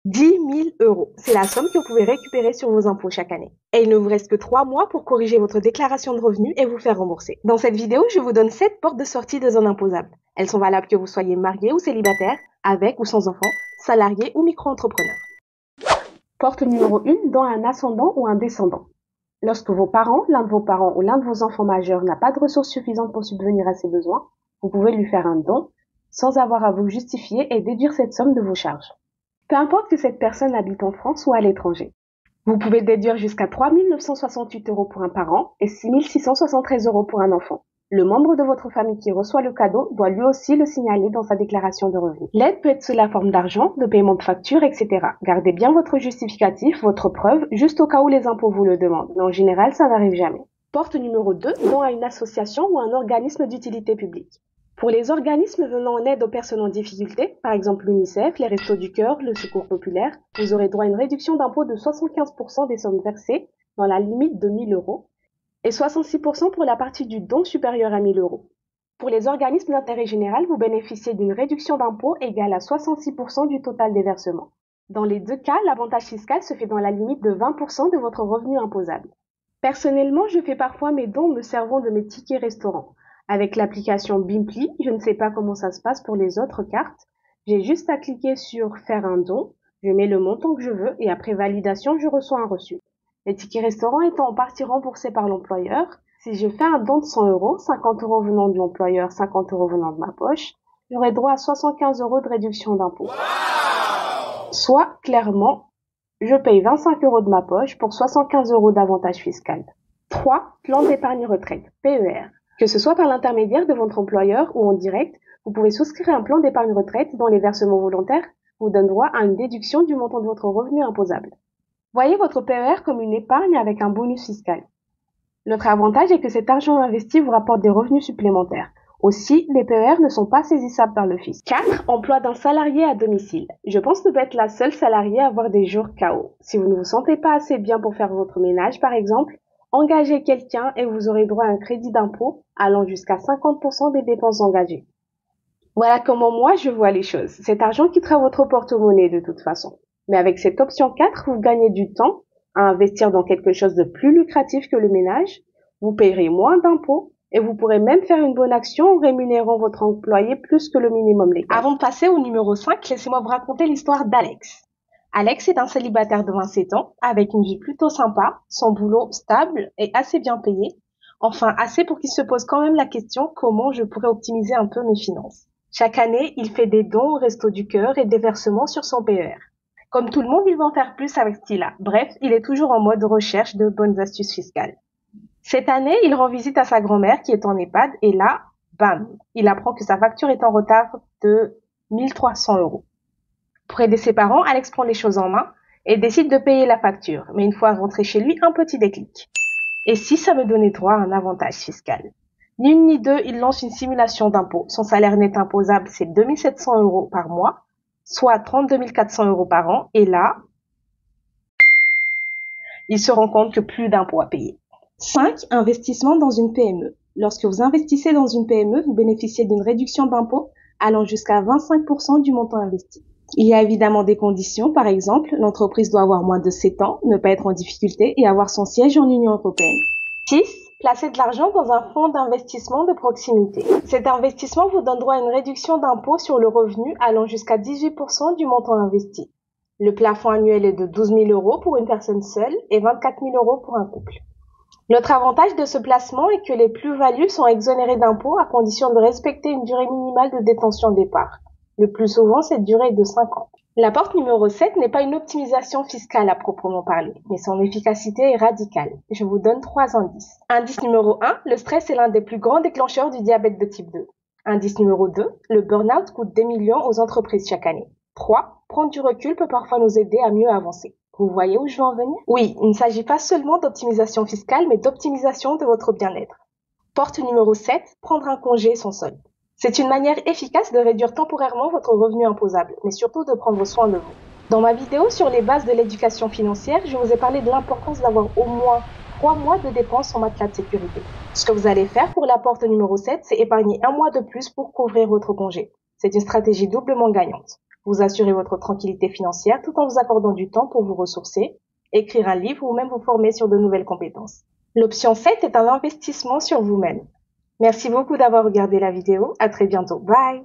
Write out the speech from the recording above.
10 000 euros. C'est la somme que vous pouvez récupérer sur vos impôts chaque année. Et il ne vous reste que 3 mois pour corriger votre déclaration de revenus et vous faire rembourser. Dans cette vidéo, je vous donne 7 portes de sortie de zone imposable. Elles sont valables que vous soyez marié ou célibataire, avec ou sans enfant, salarié ou micro-entrepreneur. Porte numéro 1, dans un ascendant ou un descendant. Lorsque vos parents, l'un de vos parents ou l'un de vos enfants majeurs n'a pas de ressources suffisantes pour subvenir à ses besoins, vous pouvez lui faire un don sans avoir à vous justifier et déduire cette somme de vos charges. Peu importe que cette personne habite en France ou à l'étranger. Vous pouvez déduire jusqu'à 3 968 euros pour un parent et 6 673 euros pour un enfant. Le membre de votre famille qui reçoit le cadeau doit lui aussi le signaler dans sa déclaration de revenus. L'aide peut être sous la forme d'argent, de paiement de factures, etc. Gardez bien votre justificatif, votre preuve, juste au cas où les impôts vous le demandent. Mais en général, ça n'arrive jamais. Porte numéro 2, don à une association ou un organisme d'utilité publique. Pour les organismes venant en aide aux personnes en difficulté, par exemple l'UNICEF, les Restos du Cœur, le Secours Populaire, vous aurez droit à une réduction d'impôt de 75% des sommes versées dans la limite de 1 000 euros et 66% pour la partie du don supérieure à 1 000 euros. Pour les organismes d'intérêt général, vous bénéficiez d'une réduction d'impôt égale à 66% du total des versements. Dans les deux cas, l'avantage fiscal se fait dans la limite de 20% de votre revenu imposable. Personnellement, je fais parfois mes dons me servant de mes tickets restaurants. Avec l'application Bimpli, je ne sais pas comment ça se passe pour les autres cartes. J'ai juste à cliquer sur « Faire un don », je mets le montant que je veux et après validation, je reçois un reçu. Les tickets restaurants étant en partie remboursés par l'employeur, si je fais un don de 100 euros, 50 euros venant de l'employeur, 50 euros venant de ma poche, j'aurai droit à 75 euros de réduction d'impôt. Soit, clairement, je paye 25 euros de ma poche pour 75 euros d'avantage fiscal. 3. Plan d'épargne retraite, PER. Que ce soit par l'intermédiaire de votre employeur ou en direct, vous pouvez souscrire un plan d'épargne retraite dont les versements volontaires vous donnent droit à une déduction du montant de votre revenu imposable. Voyez votre PER comme une épargne avec un bonus fiscal. L'autre avantage est que cet argent investi vous rapporte des revenus supplémentaires. Aussi, les PER ne sont pas saisissables par le fisc. 4. Emploi d'un salarié à domicile. Je pense ne pas être la seule salariée à avoir des jours KO. Si vous ne vous sentez pas assez bien pour faire votre ménage, par exemple, engagez quelqu'un et vous aurez droit à un crédit d'impôt allant jusqu'à 50% des dépenses engagées. Voilà comment moi je vois les choses. Cet argent quittera votre porte-monnaie de toute façon. Mais avec cette option 4, vous gagnez du temps à investir dans quelque chose de plus lucratif que le ménage, vous payerez moins d'impôts et vous pourrez même faire une bonne action en rémunérant votre employé plus que le minimum légal. Avant de passer au numéro 5, laissez-moi vous raconter l'histoire d'Alex. Alex est un célibataire de 27 ans, avec une vie plutôt sympa, son boulot stable et assez bien payé. Enfin, assez pour qu'il se pose quand même la question comment je pourrais optimiser un peu mes finances. Chaque année, il fait des dons au Resto du Cœur et des versements sur son PER. Comme tout le monde, il va en faire plus avec ce qu'il a. Bref, il est toujours en mode recherche de bonnes astuces fiscales. Cette année, il rend visite à sa grand-mère qui est en EHPAD et là, bam, il apprend que sa facture est en retard de 1 300 euros. Pour aider ses parents, Alex prend les choses en main et décide de payer la facture. Mais une fois rentré chez lui, un petit déclic. Et si ça me donnait droit à un avantage fiscal? Ni une ni deux, il lance une simulation d'impôt. Son salaire net imposable, c'est 2 700 euros par mois, soit 32 400 euros par an. Et là, il se rend compte que plus d'impôts à payer. 5. Investissement dans une PME. Lorsque vous investissez dans une PME, vous bénéficiez d'une réduction d'impôt allant jusqu'à 25% du montant investi. Il y a évidemment des conditions, par exemple, l'entreprise doit avoir moins de 7 ans, ne pas être en difficulté et avoir son siège en Union européenne. 6. Placer de l'argent dans un fonds d'investissement de proximité. Cet investissement vous donne droit à une réduction d'impôt sur le revenu allant jusqu'à 18% du montant investi. Le plafond annuel est de 12 000 euros pour une personne seule et 24 000 euros pour un couple. L'autre avantage de ce placement est que les plus-values sont exonérées d'impôts à condition de respecter une durée minimale de détention départ. Le plus souvent, cette durée est de 5 ans. La porte numéro 7 n'est pas une optimisation fiscale à proprement parler, mais son efficacité est radicale. Je vous donne 3 indices. Indice numéro 1, le stress est l'un des plus grands déclencheurs du diabète de type 2. Indice numéro 2, le burn-out coûte des millions aux entreprises chaque année. 3, prendre du recul peut parfois nous aider à mieux avancer. Vous voyez où je veux en venir? Oui, il ne s'agit pas seulement d'optimisation fiscale, mais d'optimisation de votre bien-être. Porte numéro 7, prendre un congé sans solde. C'est une manière efficace de réduire temporairement votre revenu imposable, mais surtout de prendre soin de vous. Dans ma vidéo sur les bases de l'éducation financière, je vous ai parlé de l'importance d'avoir au moins 3 mois de dépenses en matelas de sécurité. Ce que vous allez faire pour la porte numéro 7, c'est épargner 1 mois de plus pour couvrir votre congé. C'est une stratégie doublement gagnante. Vous assurez votre tranquillité financière tout en vous accordant du temps pour vous ressourcer, écrire un livre ou même vous former sur de nouvelles compétences. L'option 7 est un investissement sur vous-même. Merci beaucoup d'avoir regardé la vidéo. À très bientôt. Bye!